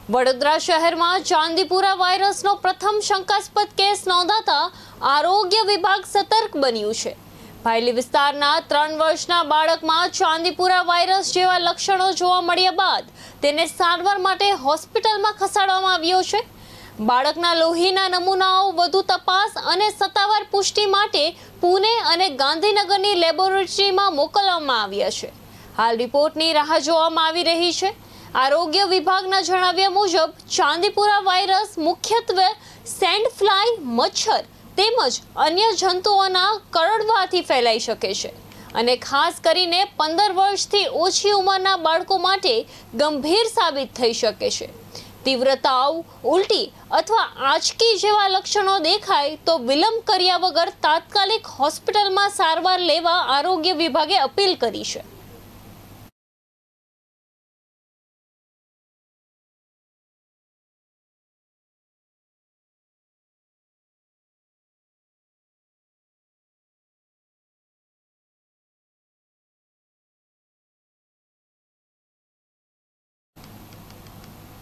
વડોદરા શહેરમાં ચાંદીપુરા વાયરસનો પ્રથમ શંકાસ્પદ કેસ નોંધાતા આરોગ્ય વિભાગ સતર્ક બન્યું છે। ભાયલી વિસ્તારના 3 વર્ષના બાળકમાં ચાંદીપુરા વાયરસ જેવા લક્ષણો જોવા મળ્યા બાદ તેને સારવાર માટે હોસ્પિટલમાં ખસેડવામાં આવ્યો છે। બાળકના લોહીના નમૂનાઓ વધુ તપાસ અને સત્તાવાર પુષ્ટિ માટે પુણે અને ગાંધીનગરની લેબોરેટરીમાં મોકલવામાં આવ્યા છે। હાલ રિપોર્ટની રાહ જોવામાં આવી રહી છે। આરોગ્ય વિભાગના જણાવ્યા મુજબ ચાંદીપુરા વાયરસ મુખ્યત્વે સેન્ડ ફ્લાય, મચ્છર તેમજ અન્ય જંતુઓના કરડવાથી ફેલાઈ શકે છે અને ખાસ કરીને 15 વર્ષથી ઓછી ઉંમરના બાળકો માટે ગંભીર સાબિત થઈ શકે છે। તીવ્ર તાવ, ઉલટી અથવા આંચકી જેવા લક્ષણો દેખાય તો વિલંબ કર્યા વગર તાત્કાલિક હોસ્પિટલમાં સારવાર લેવા આરોગ્ય વિભાગે અપીલ કરી છે।